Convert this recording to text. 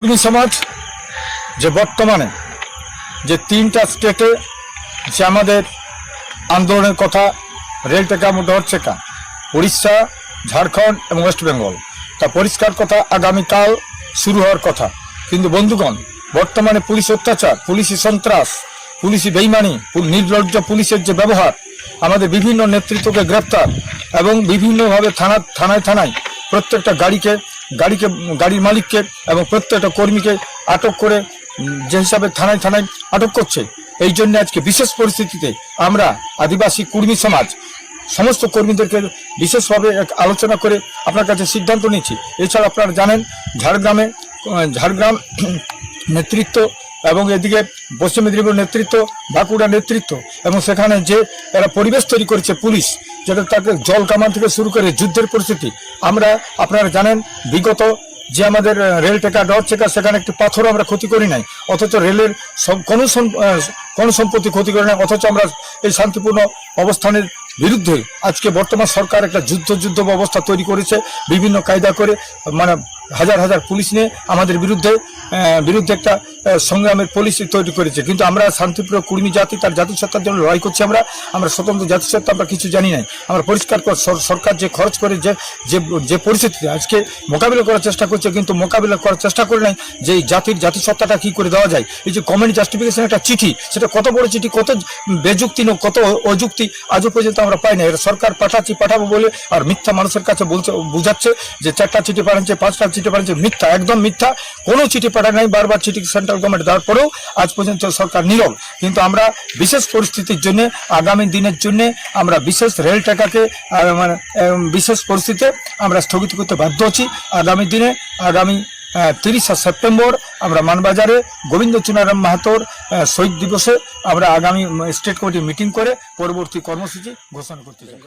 কর্মী সমাজ যে বর্তমানে যে তিনটা স্টেটে যে আমাদের আন্দোলনের কথা, রেল টেকা মোটর চেকা, উড়িষ্যা, ঝাড়খণ্ড এবং ওয়েস্ট বেঙ্গল, তা পরিষ্কার কথা আগামীকাল শুরু হওয়ার কথা। কিন্তু বন্ধুগণ, বর্তমানে পুলিশ অত্যাচার, পুলিশি সন্ত্রাস, পুলিশি বেইমানি, নির্লজ্জ পুলিশের যে ব্যবহার, আমাদের বিভিন্ন নেতৃত্বকে গ্রেপ্তার এবং বিভিন্নভাবে থানায় প্রত্যেকটা গাড়ির মালিককে এবং প্রত্যেকটা কর্মীকে আটক করে যে হিসাবে থানায় আটক করছে। এই জন্য আজকে বিশেষ পরিস্থিতিতে আমরা আদিবাসী কর্মী সমাজ সমস্ত কর্মীদেরকে বিশেষভাবে আলোচনা করে আপনার কাছে সিদ্ধান্ত নিয়েছি। এছাড়া আপনারা জানেন ঝাড়গ্রাম নেতৃত্ব এবং এদিকে পশ্চিম মেদিনীপুর নেতৃত্ব, বাঁকুড়া নেতৃত্ব এবং সেখানে যে এরা পরিবেশ তৈরি করেছে পুলিশ, যেটা তাকে জল কামান থেকে শুরু করে যুদ্ধের পরিস্থিতি। আপনারা জানেন বিগত যে আমাদের রেল টেকা ডর চেকা, সেখানে একটি পাথরও আমরা ক্ষতি করি নাই, অথচ রেলের কোনো সম্পত্তি ক্ষতি করি নাই, অথচ আমরা এই শান্তিপূর্ণ অবস্থানের বিরুদ্ধে আজকে বর্তমান সরকার একটা যুদ্ধ অবস্থা তৈরি করেছে। বিভিন্ন কায়দা করে মানে হাজার পুলিশ নিয়ে আমাদের বিরুদ্ধে একটা সংগ্রামের পলিসি তৈরি করেছে। কিন্তু আমরা শান্তিপ্রিয় কর্মী জাতি, তার জাতিসত্তার জন্য লড়াই করছি। আমরা স্বতন্ত্র জাতিসত্তা আমরা কিছু জানি নাই। আমরা পরিষ্কার সরকার যে খরচ করে যে পরিস্থিতি আজকে মোকাবিলা করার চেষ্টা করছে, কিন্তু মোকাবিলা করার চেষ্টা করে নাই যে এই জাতিসত্তাটা কি করে দেওয়া যায়। এই যে কমেন্ট জাস্টিফিকেশন একটা চিঠি, সেটা কত বড় চিঠি, কত বেযুক্তি কত অযুক্তি আজও পর্যন্ত আমরা পাই না। এটা সরকার পাঠাবো বলে আর মিথ্যা মানুষের কাছে বুঝাচ্ছে যে 4টা চিঠি পাঠাচ্ছে, 5টা চিঠি পাঠাচ্ছে। মিথ্যা, একদম মিথ্যা। কোনো চিঠি পাঠায় নাই। বারবার চিঠি সেন্ট্রাল গভর্নমেন্ট দেওয়ার পরেও আজ পর্যন্ত সরকার নীরব। কিন্তু আমরা বিশেষ পরিস্থিতির জন্য, আগামী দিনের জন্য আমরা বিশেষ রেল টেকাকে বিশেষ পরিস্থিতিতে আমরা স্থগিত করতে বাধ্য হচ্ছি। আগামী 30 সেপ্টেম্বর আমরা মানবাজারে গোবিন্দ চুনারাম মাহাতোর শহীদ দিবসে আমরা আগামী স্টেট কমিটি মিটিং করে পরবর্তী কর্মসূচি ঘোষণা করতে চাই।